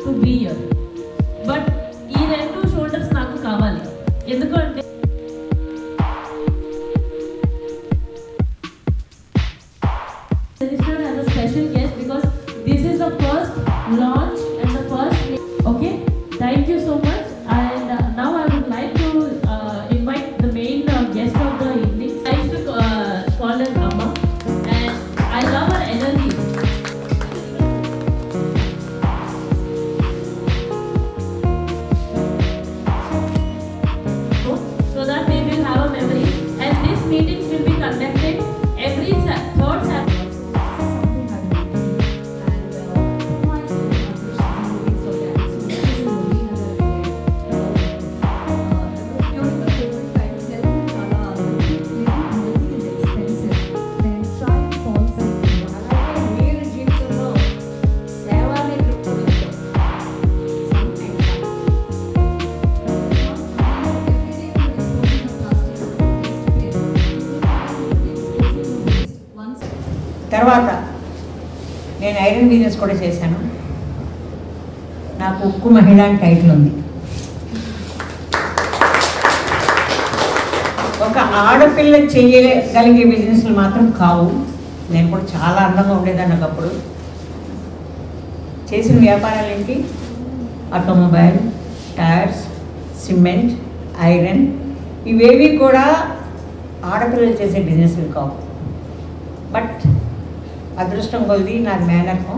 To be here. But ఈ 2 shoulders నాకు కావాలి. ఎందుకంటే registered as a special guest because this is the first launch and the first. Okay, thank you so much. And now I would like to invite the main guest of the evening. I like to call her Amma, and I love her energy. So that we will have a memory, and these meetings will be conducted every third Saturday. తర్వాత నేను iron business కూడా చేశాను. నాకు ఉక్కు మహిళ అని title ఉంది. ఒక ఆడపిల్ల చేయగలిగే బిజినెస్లు మాత్రం కావు. నేను కూడా చాలా అందంగా ఉండేదాన్ని ఒకప్పుడు. చేసిన వ్యాపారాలు ఏంటి? ఆటోమొబైల్, టైర్స్, సిమెంట్, ఐరన్, ఇవేవి కూడా ఆడపిల్లలు చేసే బిజినెస్లు కావు. బట్ అదృష్టం కొద్ది నాకు మేనర్కం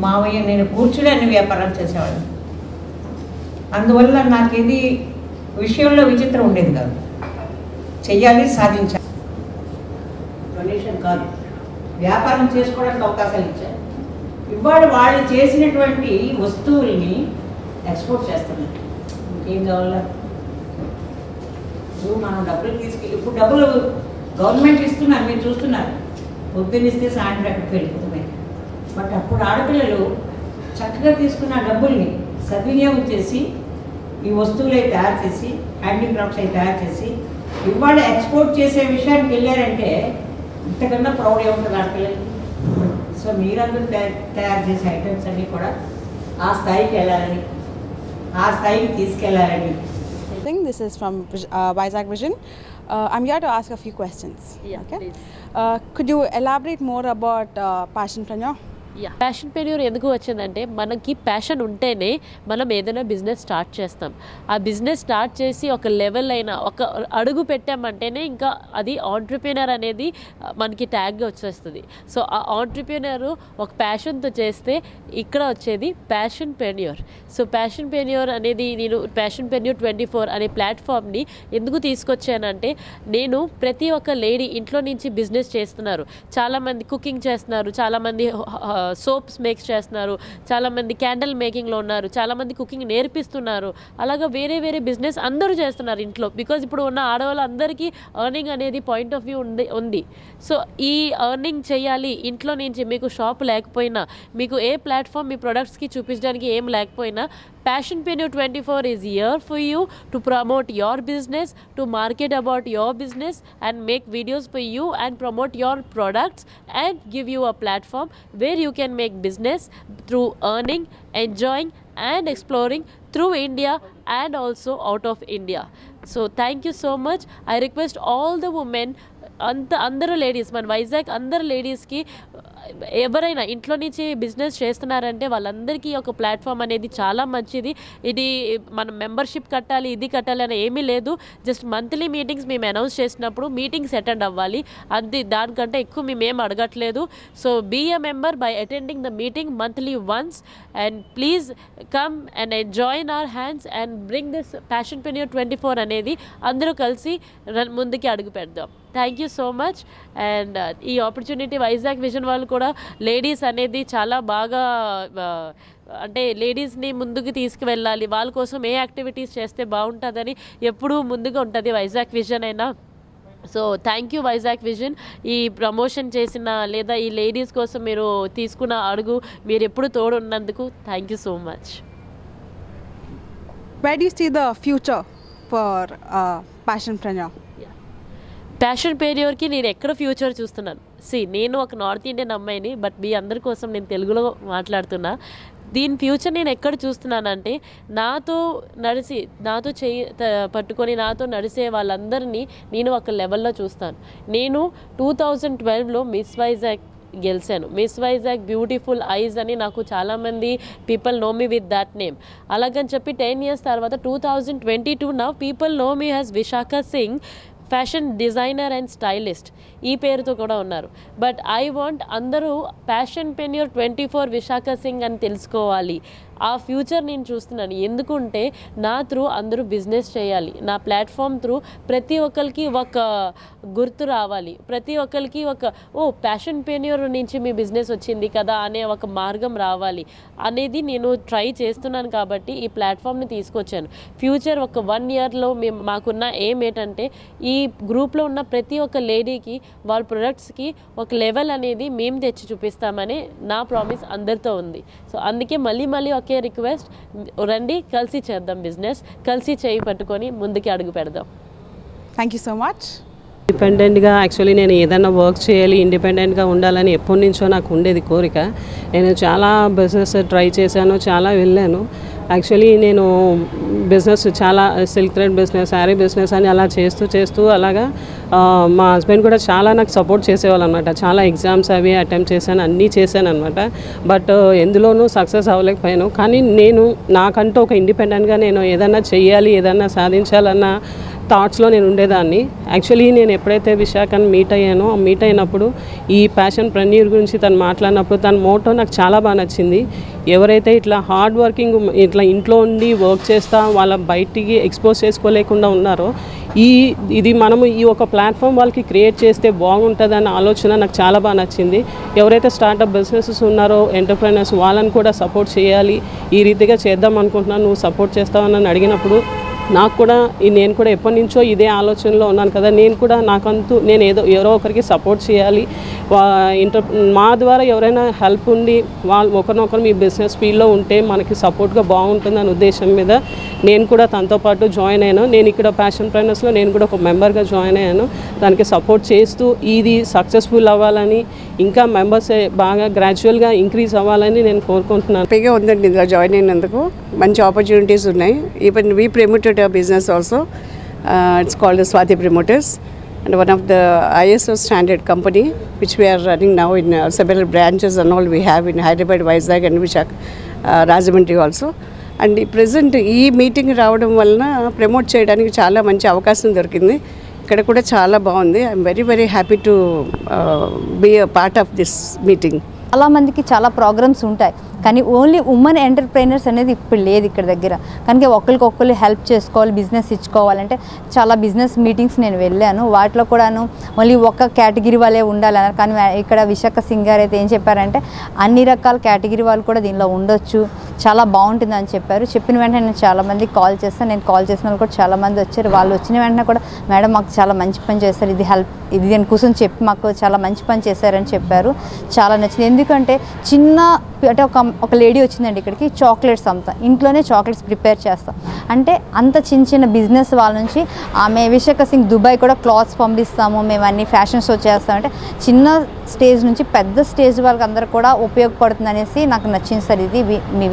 మావయ్య నేను కూర్చుని అన్ని వ్యాపారాలు చేసేవాళ్ళం. అందువల్ల నాకు ఇది విషయంలో విచిత్రం ఉండేది కాదు. చెయ్యాలి, సాధించాలి. డొనేషన్ కాదు, వ్యాపారం చేసుకోవడానికి అవకాశాలు ఇచ్చారు. ఇవాళ వాళ్ళు చేసినటువంటి వస్తువుల్ని ఎక్స్పోర్ట్ చేస్తున్నారు. ఇంకేం కావాలా? ఇప్పుడు మనం డబ్బులు తీసుకెళ్ళి, ఇప్పుడు డబ్బులు గవర్నమెంట్ ఇస్తున్నారు, మీరు చూస్తున్నారు. పొద్దున్నిస్తే సాయంత్రం ఎక్కడికి వెళ్ళిపోతున్నాయి. బట్ అప్పుడు ఆడపిల్లలు చక్కగా తీసుకున్న డబ్బుల్ని సద్వినియోగం చేసి ఈ వస్తువులు అవి తయారు చేసి, హ్యాండీక్రాఫ్ట్స్ అవి తయారు చేసి ఇవాళ ఎక్స్పోర్ట్ చేసే విషయానికి వెళ్ళారంటే ఇంతకన్నా ప్రౌడ్ ఏముంటుంది ఆడపిల్లలకి. సో మీరందరూ తయారు చేసే ఐటమ్స్ అన్నీ కూడా ఆ స్థాయికి వెళ్ళాలని, ఆ స్థాయికి తీసుకెళ్ళాలని. This is from Vizag Vision. I'm here to ask a few questions. Yeah, okay. Could you elaborate more about Passionpreneur? ప్యాషన్ప్రెన్యూర్ ఎందుకు వచ్చిందంటే, మనకి ప్యాషన్ ఉంటేనే మనం ఏదైనా బిజినెస్ స్టార్ట్ చేస్తాం. ఆ బిజినెస్ స్టార్ట్ చేసి ఒక లెవెల్ అయినా ఒక అడుగు పెట్టామంటేనే ఇంకా అది ఆంట్రప్రెన్యూర్ అనేది మనకి ట్యాగ్గా వచ్చేస్తుంది. సో ఆ ఆంట్రప్రెన్యూర్ ఒక ప్యాషన్తో చేస్తే ఇక్కడ వచ్చేది ప్యాషన్ప్రెన్యూర్. సో ప్యాషన్ప్రెన్యూర్ అనేది నేను ప్యాషన్ప్రెన్యూర్ 24 అనే ప్లాట్ఫామ్ని ఎందుకు తీసుకొచ్చానంటే, నేను ప్రతి ఒక్క లేడీ ఇంట్లో నుంచి బిజినెస్ చేస్తున్నారు. చాలామంది కుకింగ్ చేస్తున్నారు, చాలామంది సోప్స్ మేక్స్ చేస్తున్నారు, చాలామంది క్యాండిల్ మేకింగ్లో ఉన్నారు, చాలామంది కుకింగ్ నేర్పిస్తున్నారు. అలాగా వేరే వేరే బిజినెస్ అందరూ చేస్తున్నారు ఇంట్లో. బికాజ్ ఇప్పుడు ఉన్న ఆడవాళ్ళందరికీ ఎర్నింగ్ అనేది పాయింట్ ఆఫ్ వ్యూ ఉంది. సో ఈ ఎర్నింగ్ చేయాలి ఇంట్లో నుంచి. మీకు షాప్ లేకపోయినా, మీకు ఏ ప్లాట్ఫామ్ మీ ప్రొడక్ట్స్కి చూపించడానికి ఏం లేకపోయినా, Passionpreneur 24 is here for you to promote your business, to market about your business and make videos for you and promote your products and give you a platform where you can make business through earning, enjoying and exploring through India and also out of India. So thank you so much. I request all the women, అందరూ ladies, మన వైజాగ్ అందరు లేడీస్కి ఎవరైనా ఇంట్లో నుంచి business చేస్తున్నారంటే వాళ్ళందరికీ ఒక ప్లాట్ఫామ్ అనేది చాలా మంచిది. ఇది మనం మెంబర్షిప్ కట్టాలి, ఇది కట్టాలి అని ఏమీ లేదు. జస్ట్ మంత్లీ మీటింగ్స్ మేము అనౌన్స్ చేసినప్పుడు మీటింగ్స్ అటెండ్ అవ్వాలి, అది దానికంటే ఎక్కువ మేమేం అడగట్లేదు. So be a member by attending the meeting monthly once and please come and join our hands and bring this Passionpreneur 24 అనేది అందరూ కలిసి ముందుకి అడుగు పెడదాం. Thank you so much. And ఈ ఆపర్చునిటీ వైజాగ్ విజన్ వాళ్ళు కూడా లేడీస్ అనేది చాలా బాగా అంటే లేడీస్ని ముందుకు తీసుకువెళ్ళాలి, వాళ్ళ కోసం ఏ యాక్టివిటీస్ చేస్తే బాగుంటుందని ఎప్పుడూ ముందుగా ఉంటుంది వైజాగ్ విజన్ అయినా. So thank you Vizag vision, ఈ ప్రమోషన్ చేసిన లేదా ఈ లేడీస్ కోసం మీరు తీసుకున్న అడుగు, మీరు ఎప్పుడు తోడు ఉన్నందుకు thank you so much. Where do you see the future for Passionpreneur? Passionpreneur నేను ఎక్కడ ఫ్యూచర్ చూస్తున్నాను? నేను ఒక నార్త్ ఇండియన్ అమ్మాయిని, బట్ మీ అందరి కోసం నేను తెలుగులో మాట్లాడుతున్నా. దీని ఫ్యూచర్ నేను ఎక్కడ చూస్తున్నానంటే నాతో పట్టుకొని నాతో నడిచే వాళ్ళందరినీ నేను ఒక లెవెల్లో చూస్తాను. నేను 2012లో మిస్ వైజాగ్ గెలిచాను. మిస్ వైజాగ్ బ్యూటిఫుల్ ఐజ్ అని నాకు చాలామంది people know me with that name. అలాగని చెప్పి 10 years తర్వాత 2022 now people know me as Vishakha Singh fashion designer and stylist ఈ పేరుతో కూడా ఉన్నారు. బట్ ఐ వాంట్ అందరూ ప్యాషన్ప్రెన్యూర్ 24 విశాఖ సింగ్ అని తెలుసుకోవాలి. ఆ ఫ్యూచర్ నేను చూస్తున్నాను. ఎందుకంటే నా త్రూ అందరూ బిజినెస్ చేయాలి. నా ప్లాట్ఫామ్ త్రూ ప్రతి ఒక్కరికి ఒక గుర్తు రావాలి. ప్రతి ఒక్కరికి ఒక ప్యాషన్ప్రెన్యూర్ నుంచి మీ బిజినెస్ వచ్చింది కదా అనే ఒక మార్గం రావాలి అనేది నేను ట్రై చేస్తున్నాను. కాబట్టి ఈ ప్లాట్ఫామ్ని తీసుకొచ్చాను. ఫ్యూచర్ ఒక 1 yearలో మాకున్న ఎయిమ్ ఏంటంటే ఈ గ్రూప్లో ఉన్న ప్రతి ఒక్క లేడీకి వాళ్ళ ప్రొడక్ట్స్కి ఒక లెవెల్ అనేది మేము తెచ్చి చూపిస్తామని నా ప్రామిస్ అందరితో ఉంది. సో అందుకే మళ్ళీ ఒకే రిక్వెస్ట్, రండి కలిసి చేద్దాం బిజినెస్, కలిసి చేయి పట్టుకొని ముందుకి అడుగు పెడదాం. Thank you so much. ఇండిపెండెంట్గా యాక్చువల్లీ నేను ఏదైనా వర్క్ చేయాలి, ఇండిపెండెంట్గా ఉండాలని ఎప్పటి నుంచో నాకు ఉండేది కోరిక. నేను చాలా బిజినెస్ ట్రై చేశాను, చాలా వెళ్ళాను. యాక్చువల్లీ నేను బిజినెస్ చాలా silk thread business, sari business అని అలా చేస్తూ అలాగా మా హస్బెండ్ కూడా చాలా నాకు సపోర్ట్ చేసేవాళ్ళు అనమాట. చాలా ఎగ్జామ్స్ అవి అటెంప్ట్ చేశాను, అన్నీ చేశాను అనమాట. బట్ ఎందులోనూ సక్సెస్ అవ్వలేకపోయాను. కానీ నేను నాకంటూ ఒక ఇండిపెండెంట్గా నేను ఏదైనా చెయ్యాలి, ఏదైనా సాధించాలన్న థాట్స్లో నేను ఉండేదాన్ని. యాక్చువల్లీ నేను ఎప్పుడైతే విశాఖని మీట్ అయినప్పుడు ఈ ప్యాషన్ప్రెన్యూర్ గురించి తను మాట్లాడినప్పుడు తన మోటో నాకు చాలా బాగా నచ్చింది. ఎవరైతే ఇట్లా హార్డ్ వర్కింగ్ ఇట్లా ఇంట్లో ఉండి వర్క్ చేస్తా వాళ్ళ బయటికి ఎక్స్పోజ్ చేసుకోలేకుండా ఉన్నారో ఇది మనము ఈ ఒక ప్లాట్ఫామ్ వాళ్ళకి క్రియేట్ చేస్తే బాగుంటుందన్న ఆలోచన నాకు చాలా బాగా నచ్చింది. ఎవరైతే స్టార్టప్ బిజినెసెస్ ఉన్నారో ఎంటర్ప్రైనర్స్ వాళ్ళని కూడా సపోర్ట్ చేయాలి, ఈ రీతిగా చేద్దాం అనుకుంటున్నాను, నువ్వు సపోర్ట్ చేస్తావని అడిగినప్పుడు నాకు కూడా నేను కూడా ఎప్పటి నుంచో ఇదే ఆలోచనలో ఉన్నాను కదా, నేను కూడా నాకంతూ నేను ఎవరో ఒకరికి సపోర్ట్ చేయాలి, మా ద్వారా ఎవరైనా హెల్ప్ ఉండి వాళ్ళు ఒకరినొకరు మీ బిజినెస్ ఫీల్డ్లో ఉంటే మనకి సపోర్ట్గా బాగుంటుందనే ఉద్దేశం మీద నేను కూడా తనతో పాటు జాయిన్ అయ్యాను. నేను ఇక్కడ ప్యాషన్ప్రెన్యూర్స్లో నేను కూడా ఒక మెంబర్గా జాయిన్ అయ్యాను. దానికి సపోర్ట్ చేస్తూ ఇది సక్సెస్ఫుల్ అవ్వాలని, ఇంకా మెంబర్స్ బాగా గ్రాడ్యువల్గా ఇంక్రీజ్ అవ్వాలని నేను కోరుకుంటున్నాను. హ్యాపీగా ఉందండి ఇందులో జాయిన్ అయినందుకు. మంచి ఆపర్చునిటీస్ ఉన్నాయి. Even we promoted a business also. It's called the Swati Promoters, and one of the ISO standard company which we are running now in several branches and all we have in Hyderabad, Vizag and Vishak, Rajahmundry also. And present ఈ meeting రావడం వలన promote చేయడానికి చాలా మంచి అవకాశం దొరికింది. ఇక్కడ కూడా చాలా బాగుంది. I'm very happy to be a part of this meeting. చాలా మందికి చాలా ప్రోగ్రామ్స్ ఉంటాయి, కానీ ఓన్లీ ఉమెన్ ఎంటర్ప్రైనర్స్ అనేది ఇప్పుడు లేదు ఇక్కడ దగ్గర. కనుక ఒకరికొకరు హెల్ప్ చేసుకోవాలి, బిజినెస్ ఇచ్చుకోవాలంటే చాలా బిజినెస్ మీటింగ్స్ నేను వెళ్ళాను. వాటిలో కూడాను మళ్ళీ ఒక కేటగిరీ వాళ్ళే ఉండాలన్నారు. కానీ ఇక్కడ విశాఖ సింగ్ గారు అయితే ఏం చెప్పారంటే అన్ని రకాల కేటగిరీ వాళ్ళు కూడా దీనిలో ఉండొచ్చు, చాలా బాగుంటుంది అని చెప్పారు. చెప్పిన వెంటనే నేను చాలామంది కాల్ చేస్తాను. నేను కాల్ చేసిన వాళ్ళు కూడా చాలామంది వచ్చారు. వాళ్ళు వచ్చిన వెంటనే కూడా మేడం మాకు చాలా మంచి పని చేస్తారు, ఇది నేను కూర్చొని చెప్పి మాకు చాలా మంచి పని చేశారని చెప్పారు. చాలా నచ్చింది. ఎందుకంటే చిన్న అంటే ఒక లేడీ వచ్చిందండి ఇక్కడికి, చాక్లెట్స్ అమ్ముతా, ఇంట్లోనే చాక్లెట్స్ ప్రిపేర్ చేస్తాం అంటే అంత చిన్న బిజినెస్ వాళ్ళ నుంచి ఆమె విశాఖ సింగ్ దుబాయ్ కూడా క్లాత్స్ పంపిస్తాము, మేము అన్ని ఫ్యాషన్ షో చేస్తామంటే చిన్న స్టేజ్ నుంచి పెద్ద స్టేజ్ వాళ్ళకి అందరూ కూడా ఉపయోగపడుతుంది అనేసి నాకు నచ్చింది సార్.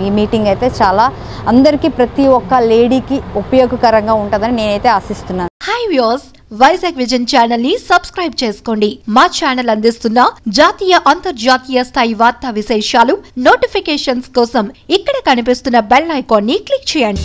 ఈ మీటింగ్ అయితే చాలా అందరికీ ప్రతి ఒక్క లేడీకి ఉపయోగకరంగా ఉంటుందని నేనైతే ఆశిస్తున్నాను. Hi viewers, Vizag vision channel ని సబ్స్క్రైబ్ చేసుకోండి. మా ఛానల్ అందిస్తున్న జాతీయ అంతర్జాతీయ స్థాయి వార్తా విశేషాలు నోటిఫికేషన్స్ కోసం ఇక్కడ కనిపిస్తున్న బెల్ ఐకాన్ ని క్లిక్ చేయండి.